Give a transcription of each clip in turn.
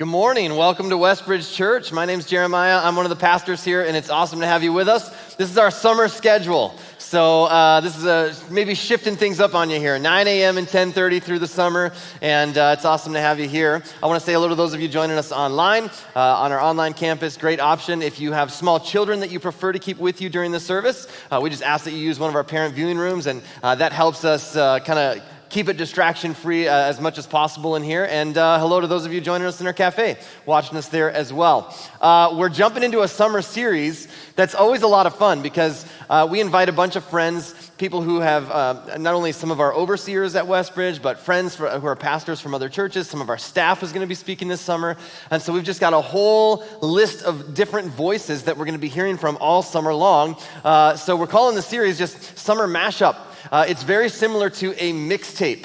Good morning. Welcome to Westbridge Church. My name's Jeremiah. I'm one of the pastors here, and it's awesome to have you with us. This is our summer schedule. So this is maybe shifting things up on you here. 9 a.m. and 10:30 through the summer, and it's awesome to have you here. I want to say hello to those of you joining us online, on our online campus. Great option if you have small children that you prefer to keep with you during the service. We just ask that you use one of our parent viewing rooms, and that helps us kind of keep it distraction-free as much as possible in here. And hello to those of you joining us in our cafe, watching us there as well. We're jumping into a summer series that's always a lot of fun because we invite a bunch of friends, people who have not only some of our overseers at Westbridge, but friends who are pastors from other churches. Some of our staff is going to be speaking this summer. And so we've just got a whole list of different voices that we're going to be hearing from all summer long. So we're calling the series just Summer Mashup. It's very similar to a mixtape.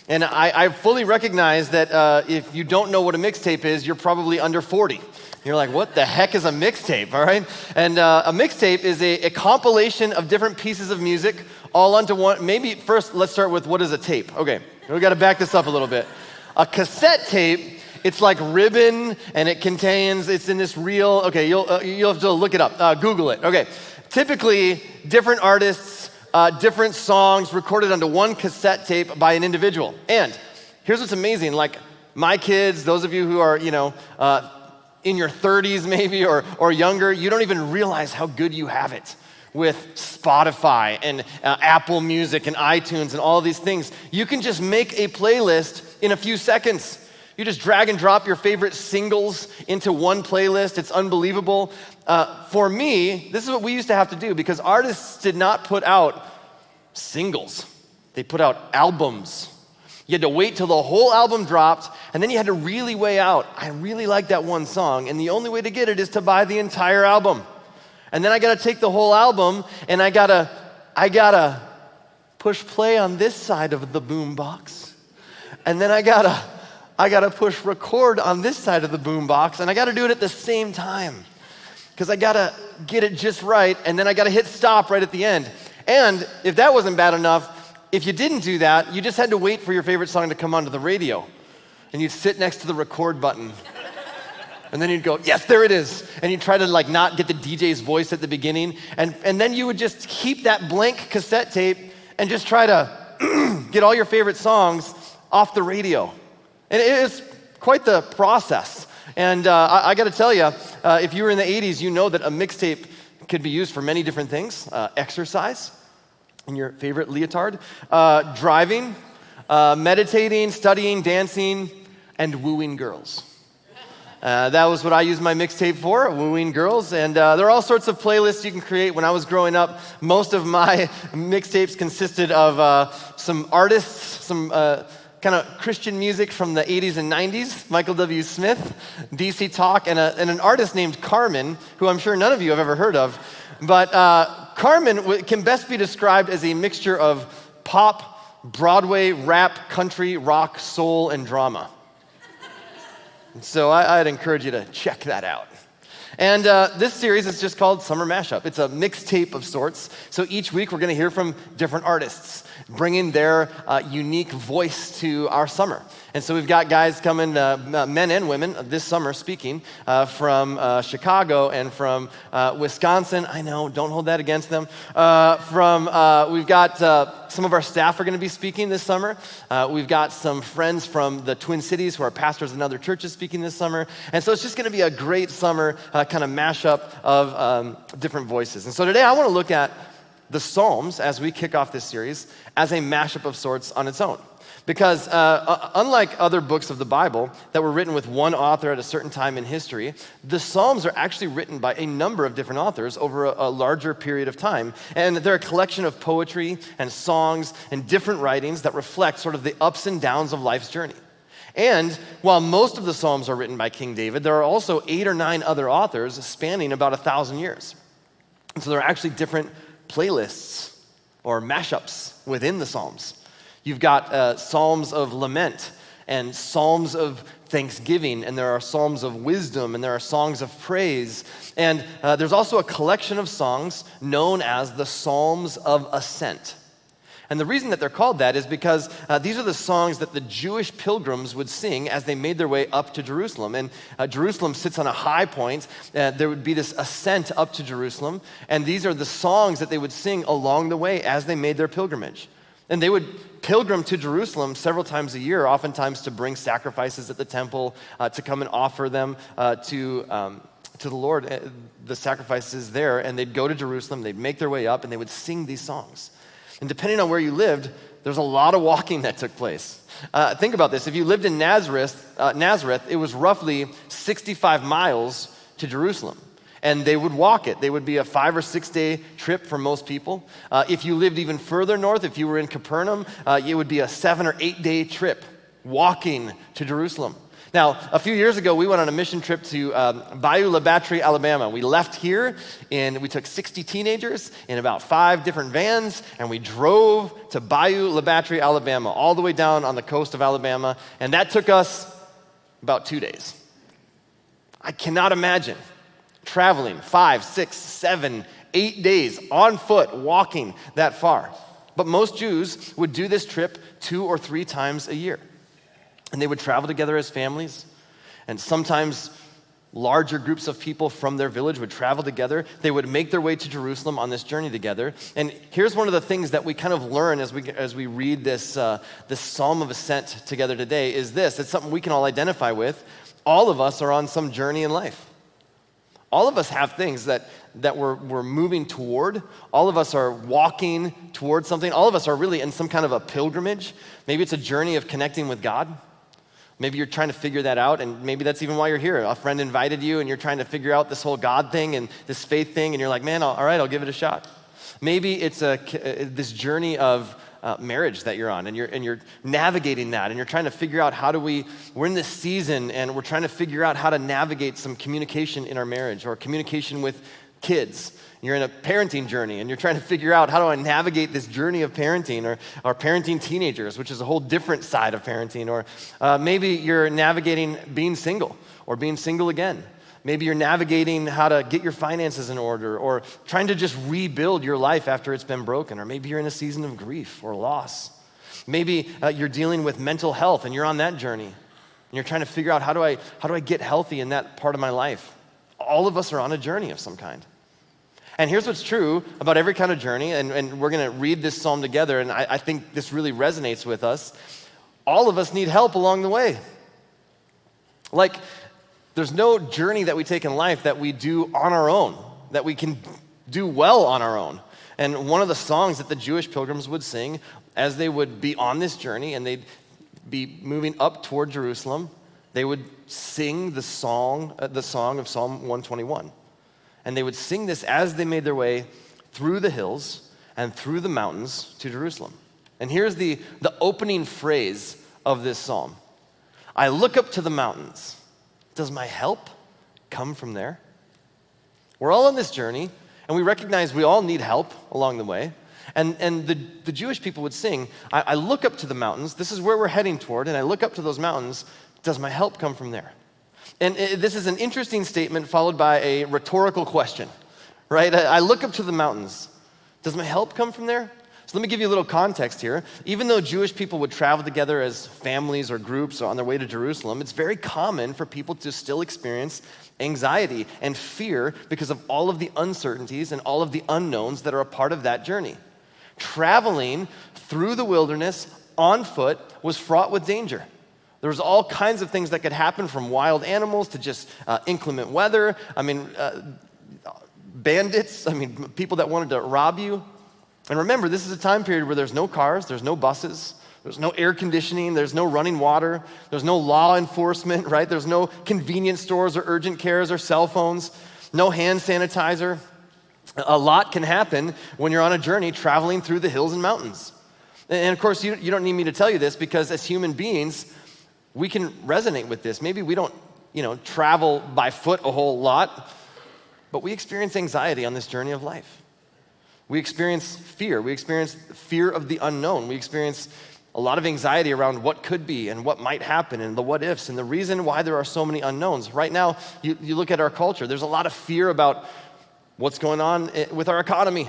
And I fully recognize that if you don't know what a mixtape is, you're probably under 40. You're like, what the heck is a mixtape, all right? And a mixtape is a compilation of different pieces of music all onto one. Maybe first, let's start with what is a tape? Okay, we got to back this up a little bit. A cassette tape, it's like ribbon, and it's in this reel. Okay, you'll have to look it up, Google it. Okay, typically, different artists, different songs recorded onto one cassette tape by an individual. And here's what's amazing, like my kids, those of you who are, in your 30s maybe or younger, you don't even realize how good you have it with Spotify and Apple Music and iTunes and all these things. You can just make a playlist in a few seconds. You just drag and drop your favorite singles into one playlist. It's unbelievable. For me, this is what we used to have to do because artists did not put out singles. They put out albums. You had to wait till the whole album dropped, and then you had to really weigh out, I really like that one song, and the only way to get it is to buy the entire album. And then I gotta take the whole album, and I gotta push play on this side of the boombox, and then I gotta push record on this side of the boombox, and I gotta do it at the same time, because I gotta get it just right, and then I gotta hit stop right at the end. And if that wasn't bad enough, if you didn't do that, you just had to wait for your favorite song to come onto the radio, and you'd sit next to the record button. And then you'd go, yes, there it is. And you'd try to not get the DJ's voice at the beginning. And then you would just keep that blank cassette tape and just try to get all your favorite songs off the radio. And it is quite the process. And I got to tell you, if you were in the 80s, you know that a mixtape could be used for many different things. Exercise in your favorite leotard, driving, meditating, studying, dancing, and wooing girls. That was what I used my mixtape for, wooing girls. And there are all sorts of playlists you can create. When I was growing up, most of my mixtapes consisted of some artists, some kind of Christian music from the 80s and 90s, Michael W. Smith, DC Talk, and an artist named Carmen, who I'm sure none of you have ever heard of. But Carmen can best be described as a mixture of pop, Broadway, rap, country, rock, soul, and drama. So I'd encourage you to check that out. And this series is just called Summer Mashup. It's a mixtape of sorts. So each week we're going to hear from different artists, bringing their unique voice to our summer. And so we've got guys coming, men and women, this summer speaking from Chicago and from Wisconsin. I know, don't hold that against them. We've got some of our staff are going to be speaking this summer. We've got some friends from the Twin Cities who are pastors in other churches speaking this summer. And so it's just going to be a great summer kind of mashup of different voices. And so today I want to look at the Psalms as we kick off this series as a mashup of sorts on its own. Because unlike other books of the Bible that were written with one author at a certain time in history, the Psalms are actually written by a number of different authors over a larger period of time. And they're a collection of poetry and songs and different writings that reflect sort of the ups and downs of life's journey. And while most of the Psalms are written by King David, there are also 8 or 9 other authors spanning about 1,000 years. And so there are actually different playlists or mashups within the Psalms. You've got Psalms of lament and Psalms of thanksgiving, and there are Psalms of wisdom, and there are songs of praise. And there's also a collection of songs known as the Psalms of Ascent. And the reason that they're called that is because these are the songs that the Jewish pilgrims would sing as they made their way up to Jerusalem. And Jerusalem sits on a high point. There would be this ascent up to Jerusalem. And these are the songs that they would sing along the way as they made their pilgrimage. And they would pilgrim to Jerusalem several times a year, oftentimes to bring sacrifices at the temple, to come and offer them to the Lord, the sacrifices there. And they'd go to Jerusalem, they'd make their way up, and they would sing these songs. And depending on where you lived, there's a lot of walking that took place. Think about this. If you lived in Nazareth, it was roughly 65 miles to Jerusalem. And they would walk it. They would be a 5 or 6 day trip for most people. If you lived even further north, if you were in Capernaum, it would be a 7 or 8 day trip walking to Jerusalem. Now, a few years ago, we went on a mission trip to Bayou La Batterie, Alabama. We left here, and we took 60 teenagers in about 5 different vans, and we drove to Bayou La Batterie, Alabama, all the way down on the coast of Alabama, and that took us about 2 days. I cannot imagine traveling 5, 6, 7, 8 days on foot, walking that far. But most Jews would do this trip 2 or 3 times a year. And they would travel together as families, and sometimes larger groups of people from their village would travel together. They would make their way to Jerusalem on this journey together. And here's one of the things that we kind of learn as we read this Psalm of Ascent together today is this. It's something we can all identify with. All of us are on some journey in life. All of us have things that we're moving toward. All of us are walking towards something. All of us are really in some kind of a pilgrimage. Maybe it's a journey of connecting with God. Maybe you're trying to figure that out, and maybe that's even why you're here. A friend invited you, and you're trying to figure out this whole God thing and this faith thing, and you're like, man, all right, I'll give it a shot. Maybe it's this journey of marriage that you're on, and you're navigating that, and you're trying to figure out we're in this season, and we're trying to figure out how to navigate some communication in our marriage or communication with kids. You're in a parenting journey, and you're trying to figure out, how do I navigate this journey of parenting or parenting teenagers, which is a whole different side of parenting. Or maybe you're navigating being single or being single again. Maybe you're navigating how to get your finances in order or trying to just rebuild your life after it's been broken. Or maybe you're in a season of grief or loss. Maybe you're dealing with mental health, and you're on that journey. And you're trying to figure out, how do I get healthy in that part of my life? All of us are on a journey of some kind. And here's what's true about every kind of journey, and we're going to read this psalm together, and I think this really resonates with us. All of us need help along the way. Like, there's no journey that we take in life that we do on our own, that we can do well on our own. And one of the songs that the Jewish pilgrims would sing as they would be on this journey and they'd be moving up toward Jerusalem, they would sing the song of Psalm 121. And they would sing this as they made their way through the hills and through the mountains to Jerusalem. And here's the opening phrase of this psalm. I look up to the mountains. Does my help come from there? We're all on this journey, and we recognize we all need help along the way. And the Jewish people would sing, I look up to the mountains. This is where we're heading toward, and I look up to those mountains. Does my help come from there? And this is an interesting statement followed by a rhetorical question, right? I look up to the mountains. Does my help come from there? So let me give you a little context here. Even though Jewish people would travel together as families or groups on their way to Jerusalem, it's very common for people to still experience anxiety and fear because of all of the uncertainties and all of the unknowns that are a part of that journey. Traveling through the wilderness on foot was fraught with danger. There was all kinds of things that could happen, from wild animals to just inclement weather. Bandits, people that wanted to rob you. And remember, this is a time period where there's no cars, there's no buses, there's no air conditioning, there's no running water, there's no law enforcement, right? There's no convenience stores or urgent cares or cell phones, no hand sanitizer. A lot can happen when you're on a journey traveling through the hills and mountains. And of course, you don't need me to tell you this, because as human beings, we can resonate with this. Maybe we don't, travel by foot a whole lot, but we experience anxiety on this journey of life. We experience fear. We experience fear of the unknown. We experience a lot of anxiety around what could be and what might happen and the what ifs and the reason why there are so many unknowns. Right now, you look at our culture, there's a lot of fear about what's going on with our economy.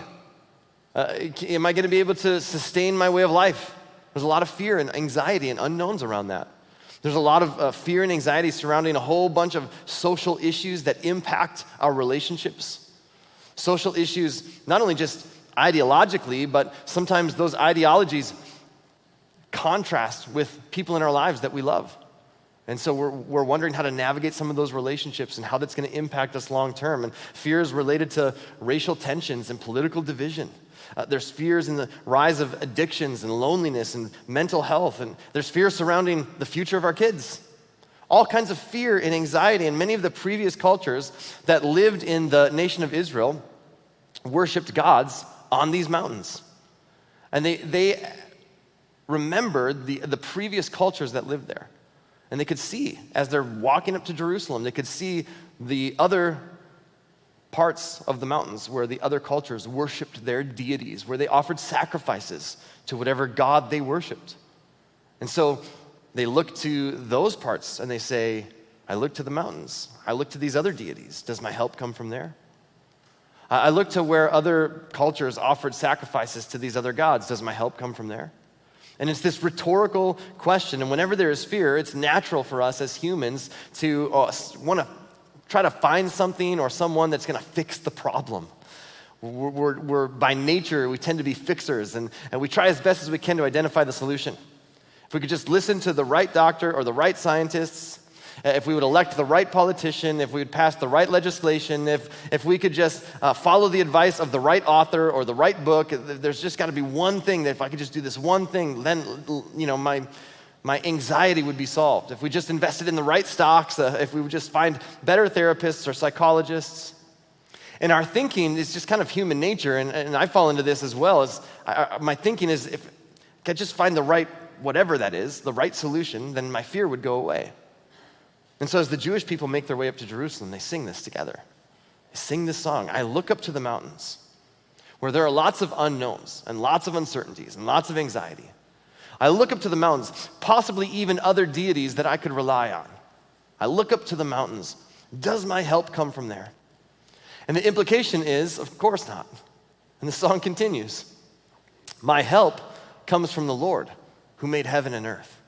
Am I going to be able to sustain my way of life? There's a lot of fear and anxiety and unknowns around that. There's a lot of fear and anxiety surrounding a whole bunch of social issues that impact our relationships. Social issues, not only just ideologically, but sometimes those ideologies contrast with people in our lives that we love. And so we're wondering how to navigate some of those relationships and how that's going to impact us long term. And fear is related to racial tensions and political division. There's fears in the rise of addictions and loneliness and mental health. And there's fear surrounding the future of our kids. All kinds of fear and anxiety. And many of the previous cultures that lived in the nation of Israel worshiped gods on these mountains. And they remembered the previous cultures that lived there. And they could see, as they're walking up to Jerusalem, they could see the other parts of the mountains where the other cultures worshiped their deities, where they offered sacrifices to whatever god they worshiped. And so they look to those parts and they say, I look to the mountains. I look to these other deities. Does my help come from there? I look to where other cultures offered sacrifices to these other gods. Does my help come from there? And it's this rhetorical question, and whenever there is fear, it's natural for us as humans to want to try to find something or someone that's going to fix the problem. We're by nature, we tend to be fixers, and we try as best as we can to identify the solution. If we could just listen to the right doctor or the right scientists, if we would elect the right politician, if we would pass the right legislation, if we could just follow the advice of the right author or the right book, there's just got to be one thing that if I could just do this one thing, then my anxiety would be solved. If we just invested in the right stocks, if we would just find better therapists or psychologists. And our thinking is just kind of human nature, and I fall into this as well. My thinking is if I could just find the right, whatever that is, the right solution, then my fear would go away. And so as the Jewish people make their way up to Jerusalem, they sing this together. They sing this song, I look up to the mountains, where there are lots of unknowns and lots of uncertainties and lots of anxiety. I look up to the mountains, possibly even other deities that I could rely on. I look up to the mountains. Does my help come from there? And the implication is, of course not. And the song continues. My help comes from the Lord who made heaven and earth.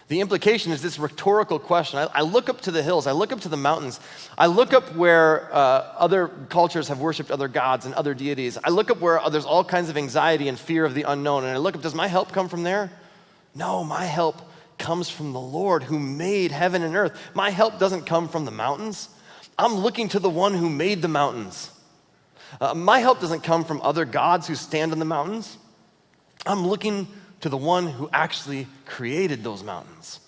The implication is this rhetorical question. I look up to the hills. I look up to the mountains. I look up where other cultures have worshiped other gods and other deities. I look up where there's all kinds of anxiety and fear of the unknown. And I look up, does my help come from there? No, my help comes from the Lord who made heaven and earth. My help doesn't come from the mountains. I'm looking to the one who made the mountains. My help doesn't come from other gods who stand on the mountains. I'm looking to the one who actually created those mountains.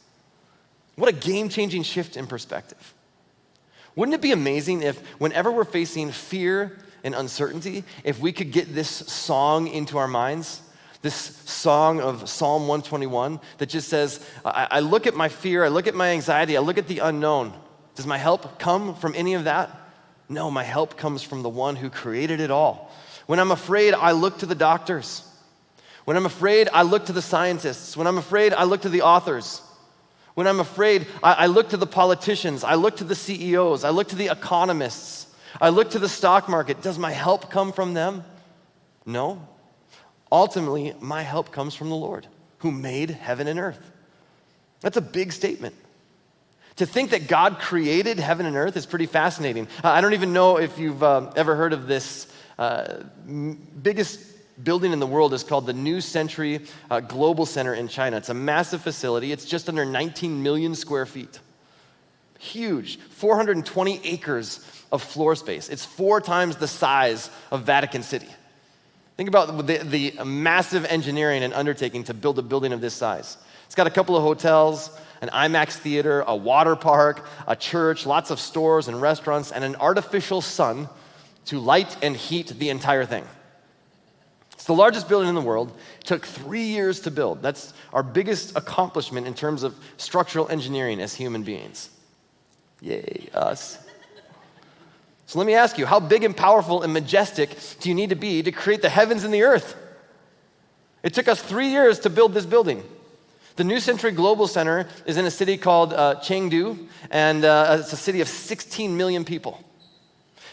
What a game-changing shift in perspective. Wouldn't it be amazing if whenever we're facing fear and uncertainty, if we could get this song into our minds, this song of Psalm 121 that just says, I look at my fear, I look at my anxiety, I look at the unknown. Does my help come from any of that? No, my help comes from the one who created it all. When I'm afraid, I look to the doctors. When I'm afraid, I look to the scientists. When I'm afraid, I look to the authors. When I'm afraid, I look to the politicians. I look to the CEOs. I look to the economists. I look to the stock market. Does my help come from them? No. Ultimately, my help comes from the Lord who made heaven and earth. That's a big statement. To think that God created heaven and earth is pretty fascinating. I don't even know if you've ever heard of this biggest building in the world is called the New Century Global Center in China. It's a massive facility. It's just under 19 million square feet. Huge, 420 acres of floor space. It's 4 times the size of Vatican City. Think about the massive engineering and undertaking to build a building of this size. It's got a couple of hotels, an IMAX theater, a water park, a church, lots of stores and restaurants, and an artificial sun to light and heat the entire thing. It's the largest building in the world. It took 3 years to build. That's our biggest accomplishment in terms of structural engineering as human beings. Yay, us. So let me ask you, how big and powerful and majestic do you need to be to create the heavens and the earth? It took us 3 years to build this building. The New Century Global Center is in a city called Chengdu, and it's a city of 16 million people.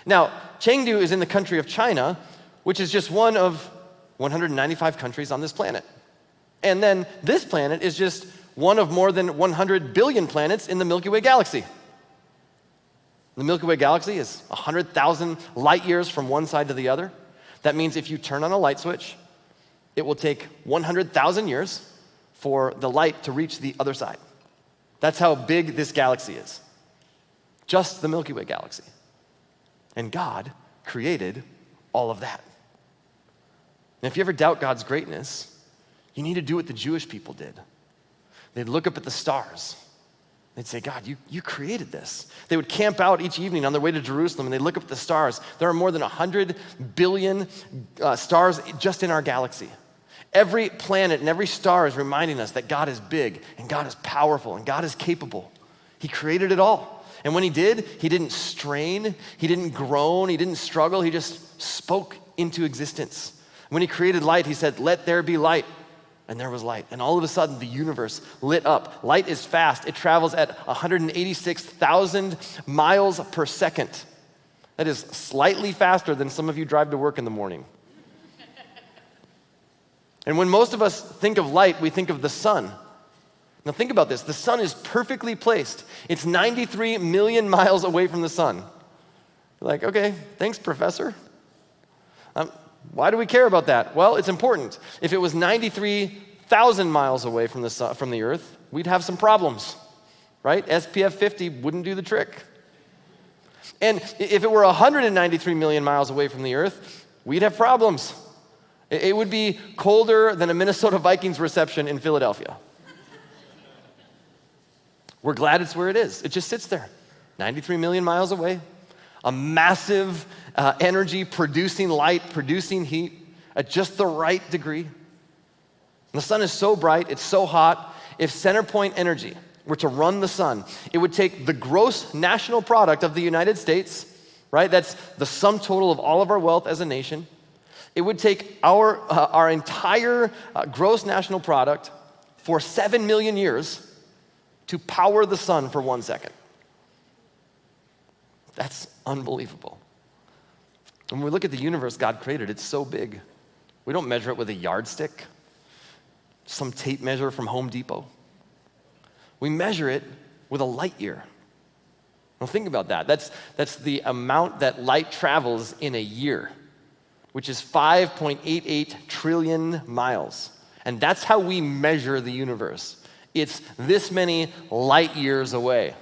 Now, Chengdu is in the country of China, which is just one of 195 countries on this planet. And then this planet is just one of more than 100 billion planets in the Milky Way galaxy. The Milky Way galaxy is 100,000 light years from one side to the other. That means if you turn on a light switch, it will take 100,000 years for the light to reach the other side. That's how big this galaxy is. Just the Milky Way galaxy. And God created all of that. And if you ever doubt God's greatness, you need to do what the Jewish people did. They'd look up at the stars. They'd say, God, you created this. They would camp out each evening on their way to Jerusalem, and they'd look up at the stars. There are more than 100 billion stars just in our galaxy. Every planet and every star is reminding us that God is big, and God is powerful, and God is capable. He created it all. And when he did, he didn't strain, he didn't groan, he didn't struggle, he just spoke into existence. When he created light, he said, let there be light. And there was light. And all of a sudden, the universe lit up. Light is fast. It travels at 186,000 miles per second. That is slightly faster than some of you drive to work in the morning. And when most of us think of light, we think of the sun. Now think about this. The sun is perfectly placed. It's 93 million miles away from the sun. You're like, okay, thanks, professor. Why do we care about that? Well, it's important. If it was 93,000 miles away from the Earth, we'd have some problems, right? SPF 50 wouldn't do the trick. And if it were 193 million miles away from the Earth, we'd have problems. It would be colder than a Minnesota Vikings reception in Philadelphia. We're glad it's where it is. It just sits there, 93 million miles away. A massive energy producing light, producing heat at just the right degree. And the sun is so bright, it's so hot. If center point energy were to run the sun, it would take the gross national product of the United States, right? That's the sum total of all of our wealth as a nation. It would take our entire gross national product for 7 million years to power the sun for 1 second. That's unbelievable. When we look at the universe God created, it's so big. We don't measure it with a yardstick, some tape measure from Home Depot. We measure it with a light year. Now think about that. That's the amount that light travels in a year, which is 5.88 trillion miles. And that's how we measure the universe. It's this many light years away.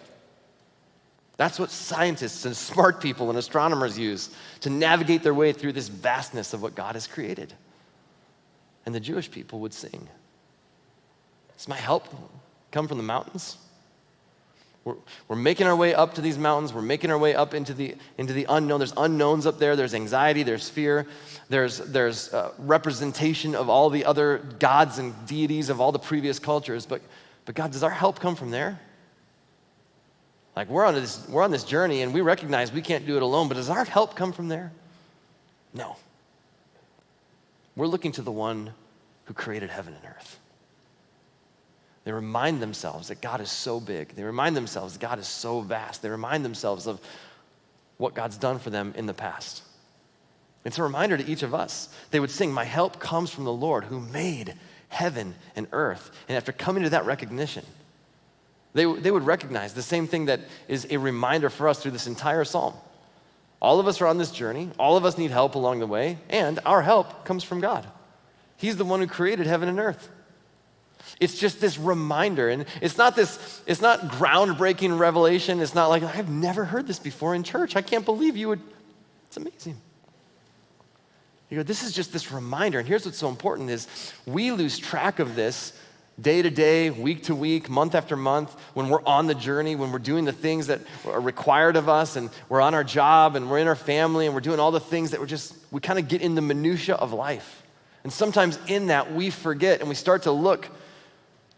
That's what scientists and smart people and astronomers use to navigate their way through this vastness of what God has created. And the Jewish people would sing, does my help come from the mountains? We're making our way up to these mountains. We're making our way up into the unknown. There's unknowns up there. There's anxiety. There's fear. There's representation of all the other gods and deities of all the previous cultures. But God, does our help come from there? Like we're on this journey and we recognize we can't do it alone, but does our help come from there? No. We're looking to the one who created heaven and earth. They remind themselves that God is so big. They remind themselves that God is so vast. They remind themselves of what God's done for them in the past. It's a reminder to each of us. They would sing, my help comes from the Lord who made heaven and earth. And after coming to that recognition, they would recognize the same thing that is a reminder for us through this entire psalm. All of us are on this journey. All of us need help along the way, and our help comes from God. He's the one who created heaven and earth. It's just this reminder, and it's not groundbreaking revelation. It's not like, I've never heard this before in church. I can't believe you would. It's amazing. You go, this is just this reminder, and here's what's so important is we lose track of this day to day, week to week, month after month, when we're on the journey, when we're doing the things that are required of us, and we're on our job, and we're in our family, and we're doing all the things that we kind of get in the minutia of life. And sometimes in that, we forget, and we start to look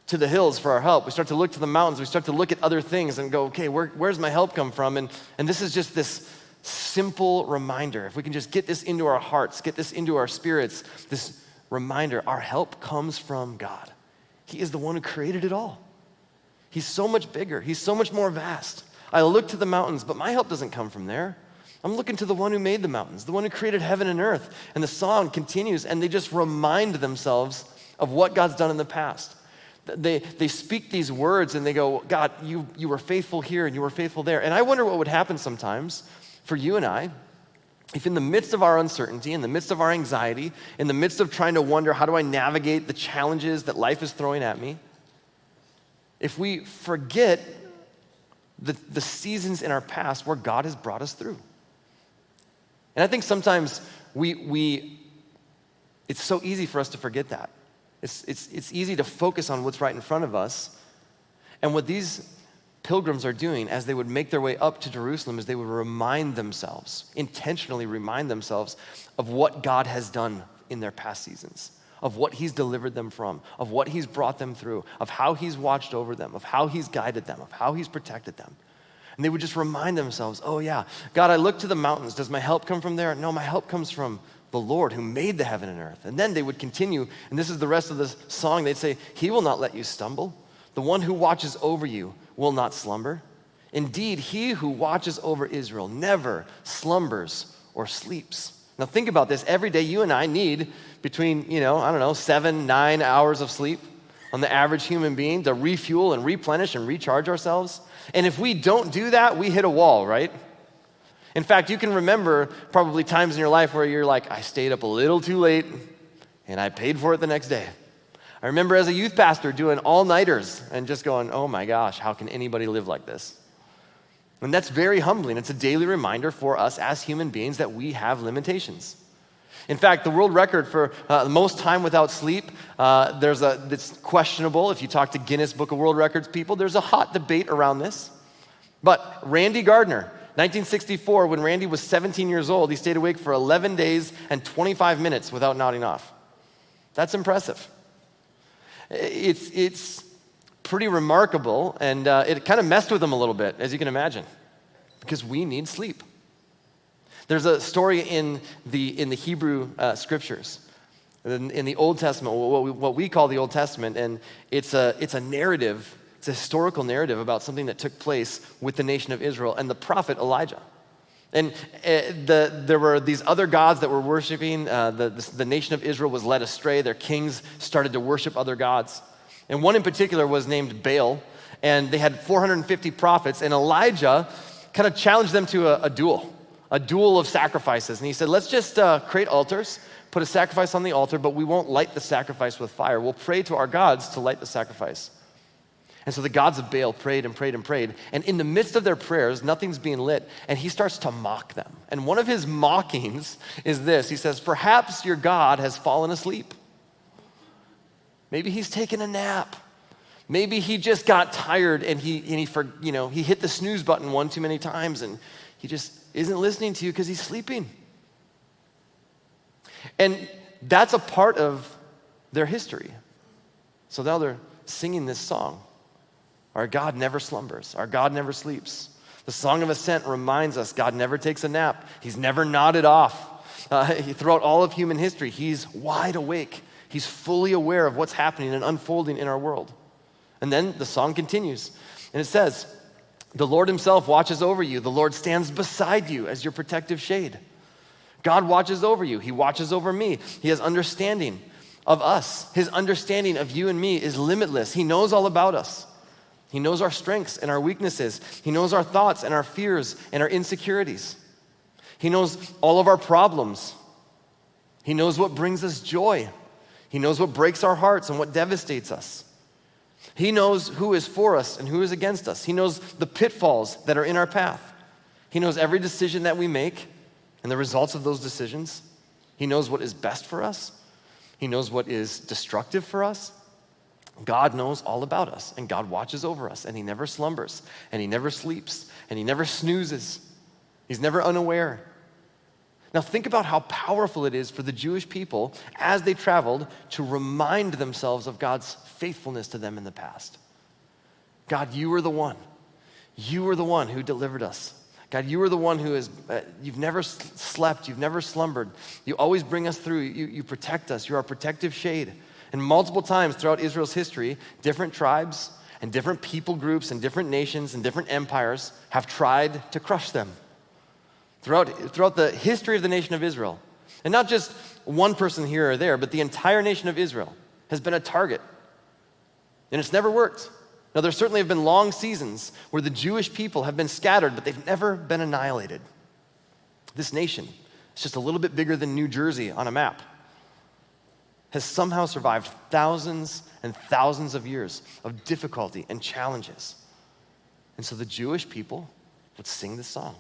to the hills for our help. We start to look to the mountains. We start to look at other things and go, okay, where's my help come from? And this is just this simple reminder. If we can just get this into our hearts, get this into our spirits, this reminder, our help comes from God. He is the one who created it all. He's so much bigger. He's so much more vast. I look to the mountains, but my help doesn't come from there. I'm looking to the one who made the mountains, the one who created heaven and earth. And the song continues, and they just remind themselves of what God's done in the past. They speak these words and they go, God, you were faithful here and you were faithful there. And I wonder what would happen sometimes for you and I if in the midst of our uncertainty, in the midst of our anxiety, in the midst of trying to wonder, how do I navigate the challenges that life is throwing at me, if we forget the seasons in our past where God has brought us through. And I think sometimes it's so easy for us to forget that. It's easy to focus on what's right in front of us. And what these pilgrims are doing as they would make their way up to Jerusalem is they would intentionally remind themselves of what God has done in their past seasons, of what he's delivered them from, of what he's brought them through, of how he's watched over them, of how he's guided them, of how he's protected them. And they would just remind themselves, oh yeah, God, I look to the mountains. Does my help come from there? No, my help comes from the Lord who made the heaven and earth. And then they would continue, and this is the rest of the song. They'd say, he will not let you stumble. The one who watches over you will not slumber. Indeed, he who watches over Israel never slumbers or sleeps. Now think about this. Every day you and I need between, 7-9 hours of sleep on the average human being to refuel and replenish and recharge ourselves. And if we don't do that, we hit a wall, right? In fact, you can remember probably times in your life where you're like, I stayed up a little too late and I paid for it the next day. I remember as a youth pastor doing all-nighters and just going, oh my gosh, how can anybody live like this? And that's very humbling. It's a daily reminder for us as human beings that we have limitations. In fact, the world record for the most time without sleep, it's questionable. If you talk to Guinness Book of World Records people, there's a hot debate around this. But Randy Gardner, 1964, when Randy was 17 years old, he stayed awake for 11 days and 25 minutes without nodding off. That's impressive. It's pretty remarkable, and it kind of messed with him a little bit, as you can imagine, because we need sleep. There's a story in the Hebrew scriptures, in the Old Testament, what we call the Old Testament, and it's a narrative. It's a historical narrative about something that took place with the nation of Israel and the prophet Elijah. And there were these other gods that were worshiping. The nation of Israel was led astray. Their kings started to worship other gods. And one in particular was named Baal. And they had 450 prophets. And Elijah kind of challenged them to a duel of sacrifices. And he said, let's just create altars, put a sacrifice on the altar, but we won't light the sacrifice with fire. We'll pray to our gods to light the sacrifice. And so the gods of Baal prayed and prayed and prayed. And in the midst of their prayers, nothing's being lit. And he starts to mock them. And one of his mockings is this. He says, perhaps your God has fallen asleep. Maybe he's taken a nap. Maybe he just got tired and he hit the snooze button one too many times and he just isn't listening to you because he's sleeping. And that's a part of their history. So now they're singing this song. Our God never slumbers. Our God never sleeps. The Song of Ascent reminds us God never takes a nap. He's never nodded off. Throughout all of human history, he's wide awake. He's fully aware of what's happening and unfolding in our world. And then the song continues, and it says, the Lord himself watches over you. The Lord stands beside you as your protective shade. God watches over you. He watches over me. He has understanding of us. His understanding of you and me is limitless. He knows all about us. He knows our strengths and our weaknesses. He knows our thoughts and our fears and our insecurities. He knows all of our problems. He knows what brings us joy. He knows what breaks our hearts and what devastates us. He knows who is for us and who is against us. He knows the pitfalls that are in our path. He knows every decision that we make and the results of those decisions. He knows what is best for us. He knows what is destructive for us. God knows all about us, and God watches over us, and he never slumbers, and he never sleeps, and he never snoozes. He's never unaware. Now think about how powerful it is for the Jewish people as they traveled to remind themselves of God's faithfulness to them in the past. God, you were the one. You were the one who delivered us. God, you are the one who is, you've never slept, you've never slumbered. You always bring us through, you protect us, you're our protective shade. And multiple times throughout Israel's history, different tribes and different people groups and different nations and different empires have tried to crush them. throughout the history of the nation of Israel. And not just one person here or there, but the entire nation of Israel has been a target. And it's never worked. Now, there certainly have been long seasons where the Jewish people have been scattered, but they've never been annihilated. This nation, it's just a little bit bigger than New Jersey on a map, has somehow survived thousands and thousands of years of difficulty and challenges. And so the Jewish people would sing this song.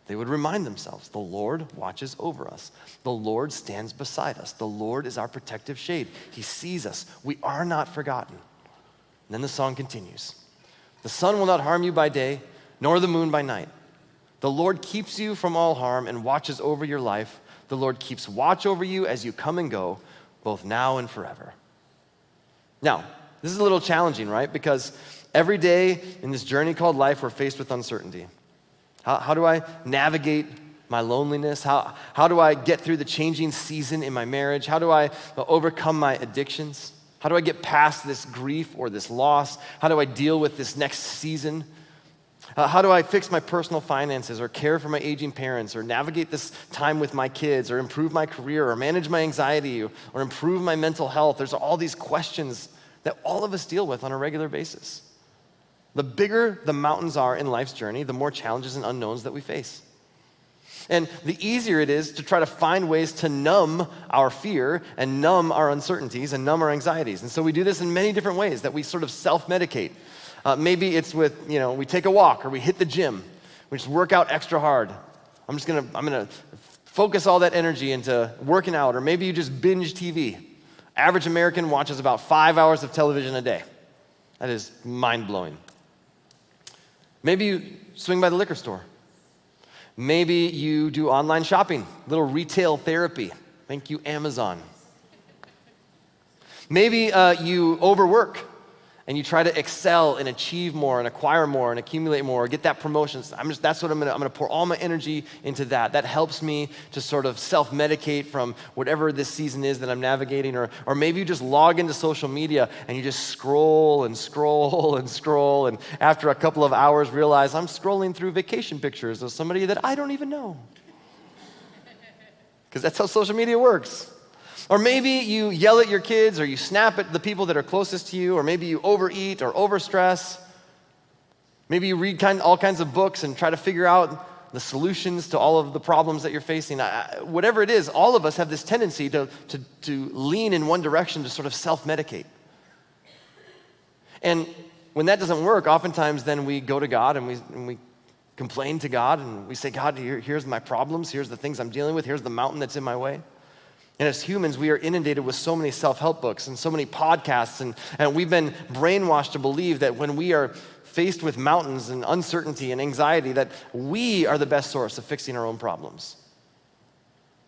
They would remind themselves, the Lord watches over us. The Lord stands beside us. The Lord is our protective shade. He sees us. We are not forgotten. And then the song continues. The sun will not harm you by day, nor the moon by night. The Lord keeps you from all harm and watches over your life. The Lord keeps watch over you as you come and go, both now and forever. Now, this is a little challenging, right? Because every day in this journey called life, we're faced with uncertainty. How do I navigate my loneliness? How do I get through the changing season in my marriage? How do I overcome my addictions? How do I get past this grief or this loss? How do I deal with this next season? How do I fix my personal finances or care for my aging parents or navigate this time with my kids or improve my career or manage my anxiety or improve my mental health? There's all these questions that all of us deal with on a regular basis. The bigger the mountains are in life's journey, the more challenges and unknowns that we face. And the easier it is to try to find ways to numb our fear and numb our uncertainties and numb our anxieties. And so we do this in many different ways that we sort of self-medicate. Maybe it's with, we take a walk or we hit the gym. We just work out extra hard. I'm gonna focus all that energy into working out. Or maybe you just binge TV. Average American watches about 5 hours of television a day. That is mind-blowing. Maybe you swing by the liquor store. Maybe you do online shopping, little retail therapy. Thank you, Amazon. Maybe you overwork and you try to excel and achieve more and acquire more and accumulate more or get that promotion. That's what I'm gonna pour all my energy into that. That helps me to sort of self-medicate from whatever this season is that I'm navigating. Or maybe you just log into social media and you just scroll and scroll and scroll, and after a couple of hours realize I'm scrolling through vacation pictures of somebody that I don't even know. Because that's how social media works. Or maybe you yell at your kids, or you snap at the people that are closest to you, or maybe you overeat or overstress. Maybe you read all kinds of books and try to figure out the solutions to all of the problems that you're facing. Whatever it is, all of us have this tendency to lean in one direction, to sort of self-medicate. And when that doesn't work, oftentimes then we go to God and we complain to God, and we say, God, here's my problems, here's the things I'm dealing with, here's the mountain that's in my way. And as humans, we are inundated with so many self-help books and so many podcasts, and we've been brainwashed to believe that when we are faced with mountains and uncertainty and anxiety, that we are the best source of fixing our own problems.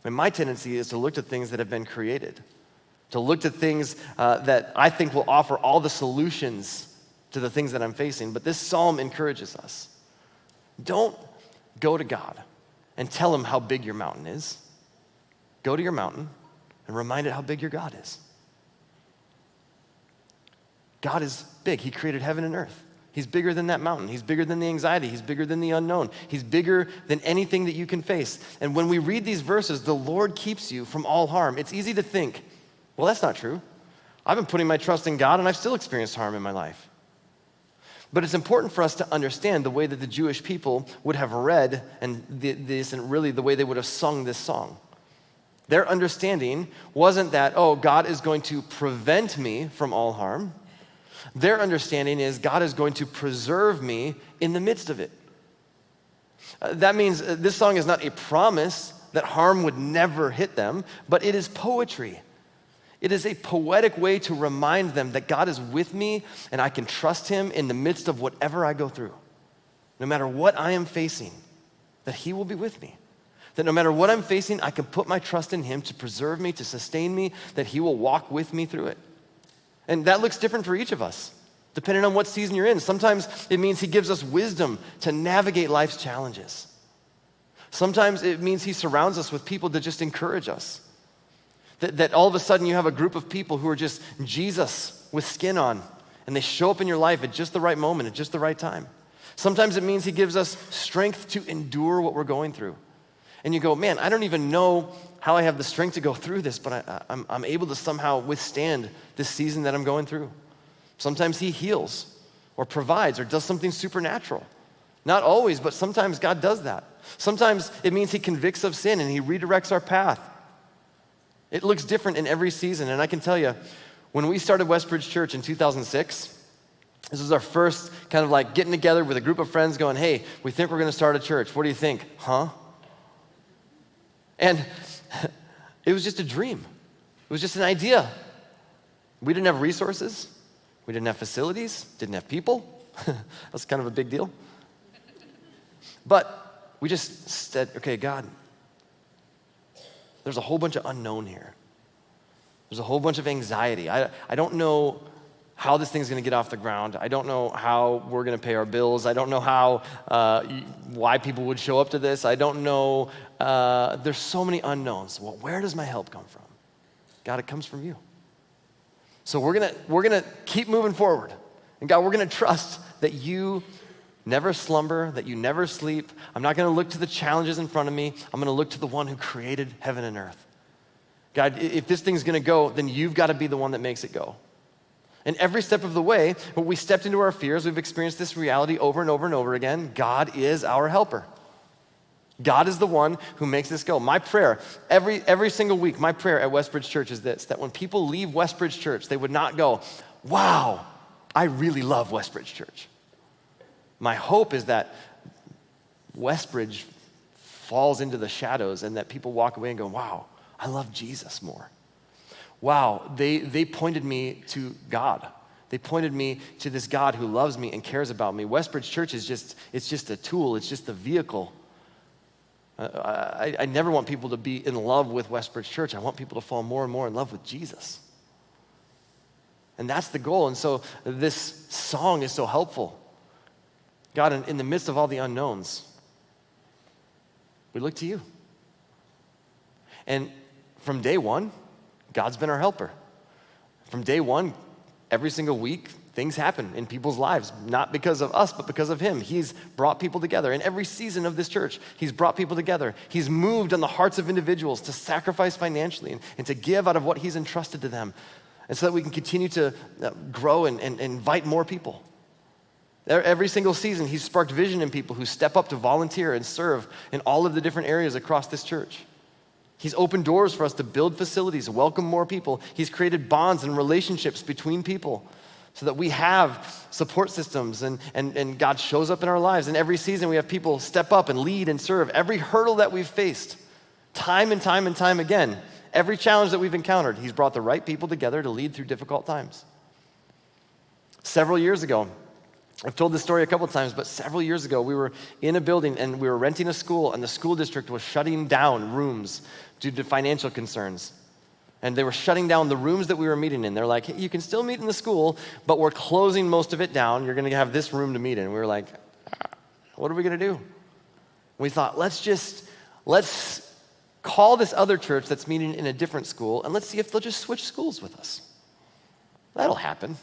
And my tendency is to look to things that have been created, to look to things that I think will offer all the solutions to the things that I'm facing. But this psalm encourages us. Don't go to God and tell him how big your mountain is. Go to your mountain and remind it how big your God is. God is big. He created heaven and earth. He's bigger than that mountain. He's bigger than the anxiety. He's bigger than the unknown. He's bigger than anything that you can face. And when we read these verses, the Lord keeps you from all harm. It's easy to think, well, that's not true. I've been putting my trust in God and I've still experienced harm in my life. But it's important for us to understand the way that the Jewish people would have read this and really the way they would have sung this song. Their understanding wasn't that, oh, God is going to prevent me from all harm. Their understanding is God is going to preserve me in the midst of it. That means this song is not a promise that harm would never hit them, but it is poetry. It is a poetic way to remind them that God is with me and I can trust him in the midst of whatever I go through. No matter what I am facing, that he will be with me. That no matter what I'm facing, I can put my trust in him to preserve me, to sustain me, that he will walk with me through it. And that looks different for each of us, depending on what season you're in. Sometimes it means he gives us wisdom to navigate life's challenges. Sometimes it means he surrounds us with people that just encourage us. That all of a sudden you have a group of people who are just Jesus with skin on, and they show up in your life at just the right moment, at just the right time. Sometimes it means he gives us strength to endure what we're going through. And you go, man, I don't even know how I have the strength to go through this, but I'm able to somehow withstand this season that I'm going through. Sometimes he heals or provides or does something supernatural. Not always, but sometimes God does that. Sometimes it means he convicts of sin and he redirects our path. It looks different in every season. And I can tell you, when we started Westbridge Church in 2006, this was our first kind of like getting together with a group of friends going, hey, we think we're going to start a church. What do you think? Huh? And it was just a dream. It was just an idea. We didn't have resources. We didn't have facilities, didn't have people. That's kind of a big deal. But we just said, okay, God, there's a whole bunch of unknown here. There's a whole bunch of anxiety. I don't know how this thing's gonna get off the ground. I don't know how we're gonna pay our bills. I don't know how, why people would show up to this. I don't know, there's so many unknowns. Well, where does my help come from? God, it comes from you. So we're gonna keep moving forward. And God, we're gonna trust that you never slumber, that you never sleep. I'm not gonna look to the challenges in front of me. I'm gonna look to the one who created heaven and earth. God, if this thing's gonna go, then you've gotta be the one that makes it go. And every step of the way, when we stepped into our fears, we've experienced this reality over and over and over again. God is our helper. God is the one who makes this go. My prayer, every single week, my prayer at Westbridge Church is this, that when people leave Westbridge Church, they would not go, wow, I really love Westbridge Church. My hope is that Westbridge falls into the shadows and that people walk away and go, wow, I love Jesus more. Wow, they pointed me to God. They pointed me to this God who loves me and cares about me. Westbridge Church is just a tool. It's just a vehicle. I never want people to be in love with Westbridge Church. I want people to fall more and more in love with Jesus. And that's the goal. And so this song is so helpful. God, in the midst of all the unknowns, we look to you. And from day one, God's been our helper. From day one, every single week, things happen in people's lives, not because of us, but because of him. He's brought people together. In every season of this church, he's brought people together. He's moved on the hearts of individuals to sacrifice financially and to give out of what he's entrusted to them, and so that we can continue to grow and invite more people. Every single season, he's sparked vision in people who step up to volunteer and serve in all of the different areas across this church. He's opened doors for us to build facilities, welcome more people. He's created bonds and relationships between people so that we have support systems and God shows up in our lives. And every season we have people step up and lead and serve. Every hurdle that we've faced, time and time and time again, every challenge that we've encountered, he's brought the right people together to lead through difficult times. Several years ago, I've told this story a couple of times, but several years ago, we were in a building and we were renting a school, and the school district was shutting down rooms due to financial concerns. And they were shutting down the rooms that we were meeting in. They're like, hey, you can still meet in the school, but we're closing most of it down. You're gonna have this room to meet in. And we were like, what are we gonna do? We thought, let's call this other church that's meeting in a different school, and let's see if they'll just switch schools with us. That'll happen.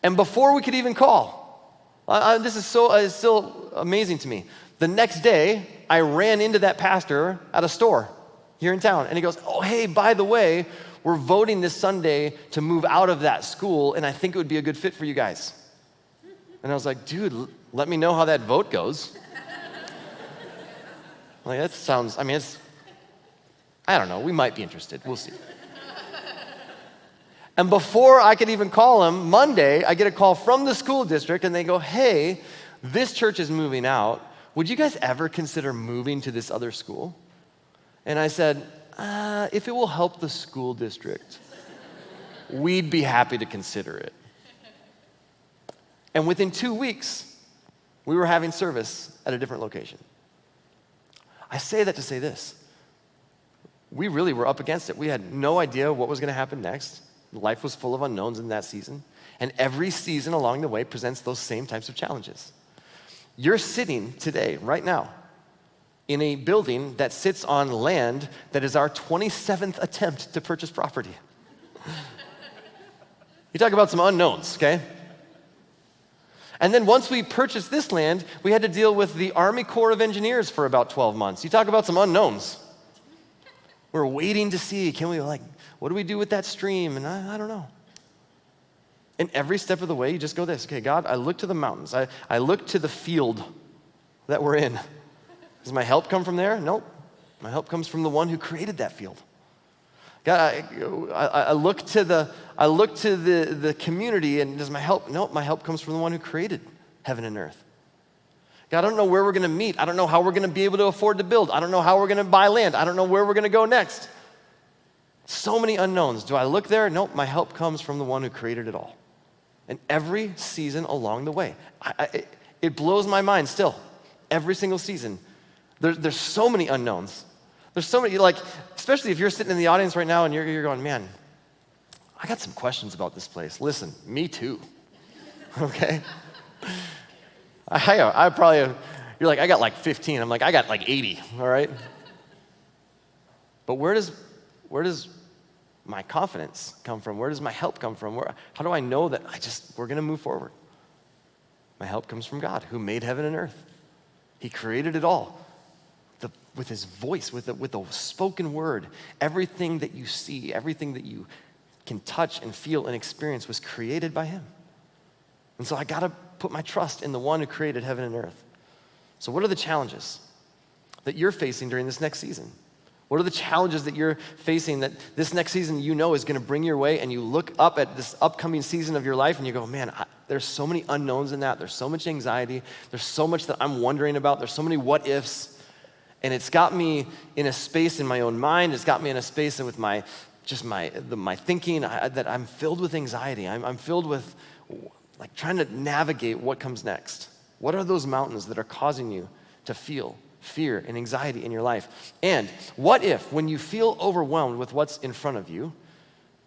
And before we could even call, this is still amazing to me. The next day, I ran into that pastor at a store here in town, and he goes, oh, hey, by the way, we're voting this Sunday to move out of that school, and I think it would be a good fit for you guys. And I was like, dude, let me know how that vote goes. Like, that sounds, I don't know, we might be interested, we'll see. And before I could even call him, Monday, I get a call from the school district, and they go, hey, this church is moving out. Would you guys ever consider moving to this other school? And I said, if it will help the school district, we'd be happy to consider it. And within 2 weeks, we were having service at a different location. I say that to say this. We really were up against it. We had no idea what was going to happen next. Life was full of unknowns in that season. And every season along the way presents those same types of challenges. You're sitting today, right now, in a building that sits on land that is our 27th attempt to purchase property. You talk about some unknowns, okay? And then once we purchased this land, we had to deal with the Army Corps of Engineers for about 12 months. You talk about some unknowns. We're waiting to see, what do we do with that stream? And I don't know. And every step of the way, you just go this. Okay, God, I look to the mountains. I look to the field that we're in. Does my help come from there? Nope. My help comes from the one who created that field. God, I look to the community, and does my help? Nope, my help comes from the one who created heaven and earth. God, I don't know where we're going to meet. I don't know how we're going to be able to afford to build. I don't know how we're going to buy land. I don't know where we're going to go next. So many unknowns. Do I look there? Nope, my help comes from the one who created it all. And every season along the way, it blows my mind still. Every single season, there's so many unknowns. There's so many, especially if you're sitting in the audience right now and you're going, man, I got some questions about this place. Listen, me too, okay? I probably, you're like, I got like 15. I'm like, I got like 80, all right? But where does my confidence come from? Where does my help come from? How do I know that we're gonna move forward? My help comes from God, who made heaven and earth. He created it all. With his voice, with the spoken word, everything that you see, everything that you can touch and feel and experience was created by him. And so I gotta put my trust in the one who created heaven and earth. So what are the challenges that you're facing during this next season? What are the challenges that you're facing that this next season is gonna bring your way, and you look up at this upcoming season of your life and you go, man, there's so many unknowns in that. There's so much anxiety. There's so much that I'm wondering about. There's so many what ifs. And it's got me in a space in my own mind. It's got me in a space with my thinking that I'm filled with anxiety. I'm filled with trying to navigate what comes next. What are those mountains that are causing you to feel fear and anxiety in your life? And what if, when you feel overwhelmed with what's in front of you,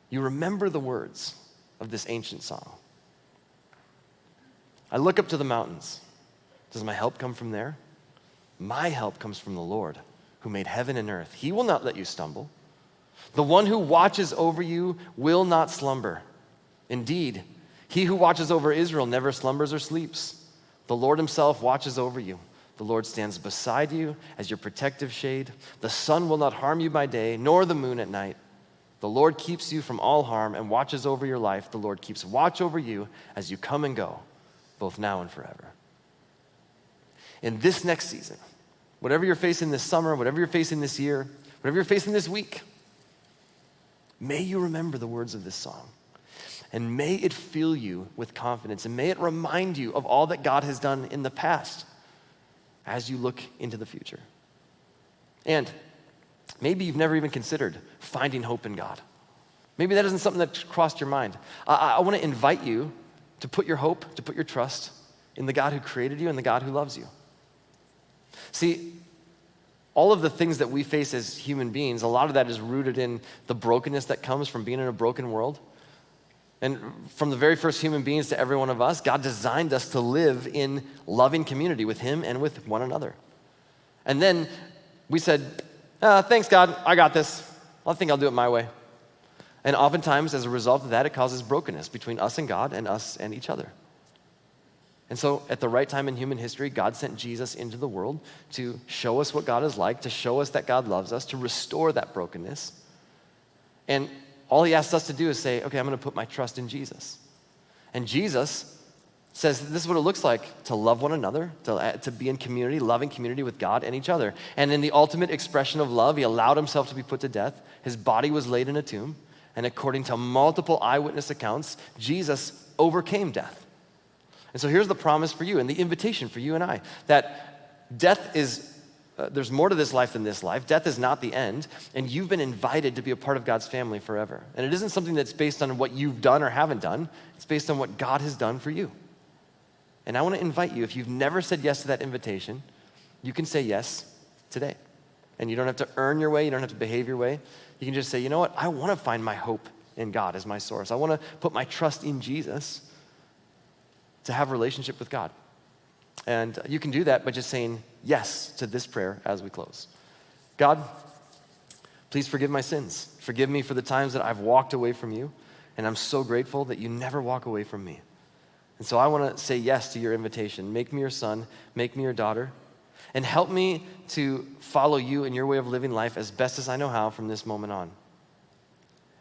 you remember the words of this ancient song? I look up to the mountains. Does my help come from there? My help comes from the Lord, who made heaven and earth. He will not let you stumble. The one who watches over you will not slumber. Indeed, he who watches over Israel never slumbers or sleeps. The Lord himself watches over you. The Lord stands beside you as your protective shade. The sun will not harm you by day, nor the moon at night. The Lord keeps you from all harm and watches over your life. The Lord keeps watch over you as you come and go, both now and forever. In this next season, whatever you're facing this summer, whatever you're facing this year, whatever you're facing this week, may you remember the words of this song. And may it fill you with confidence, and may it remind you of all that God has done in the past as you look into the future. And maybe you've never even considered finding hope in God. Maybe that isn't something that crossed your mind. I want to invite you to put your hope, to put your trust in the God who created you and the God who loves you. See, all of the things that we face as human beings, a lot of that is rooted in the brokenness that comes from being in a broken world. And from the very first human beings to every one of us, God designed us to live in loving community with him and with one another. And then we said, thanks God, I got this. I think I'll do it my way. And oftentimes, as a result of that, it causes brokenness between us and God and us and each other. And so at the right time in human history, God sent Jesus into the world to show us what God is like, to show us that God loves us, to restore that brokenness. And all he asks us to do is say, okay, I'm going to put my trust in Jesus. And Jesus says this is what it looks like to love one another, to be in community, loving community with God and each other. And in the ultimate expression of love, he allowed himself to be put to death. His body was laid in a tomb. And according to multiple eyewitness accounts, Jesus overcame death. And so here's the promise for you and the invitation for you and I, that death is, there's more to this life than this life. Death is not the end, and you've been invited to be a part of God's family forever. And it isn't something that's based on what you've done or haven't done. It's based on what God has done for you. And I want to invite you, if you've never said yes to that invitation, you can say yes today. And you don't have to earn your way. You don't have to behave your way. You can just say, you know what? I want to find my hope in God as my source. I want to put my trust in Jesus to have a relationship with God. And you can do that by just saying yes to this prayer as we close. God, please forgive my sins. Forgive me for the times that I've walked away from you. And I'm so grateful that you never walk away from me. And so I want to say yes to your invitation. Make me your son, make me your daughter, and help me to follow you and your way of living life as best as I know how from this moment on.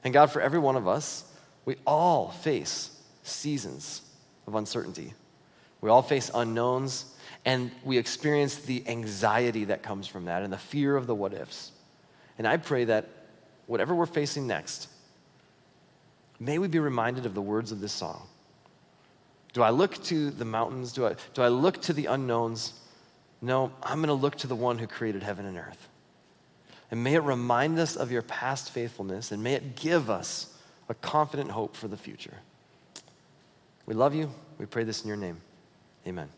And God, for every one of us, we all face seasons of uncertainty. We all face unknowns, and we experience the anxiety that comes from that and the fear of the what ifs. And I pray that whatever we're facing next, may we be reminded of the words of this song. Do I look to the mountains? Do I look to the unknowns? No, I'm going to look to the one who created heaven and earth. And may it remind us of your past faithfulness, and may it give us a confident hope for the future. We love you. We pray this in your name. Amen.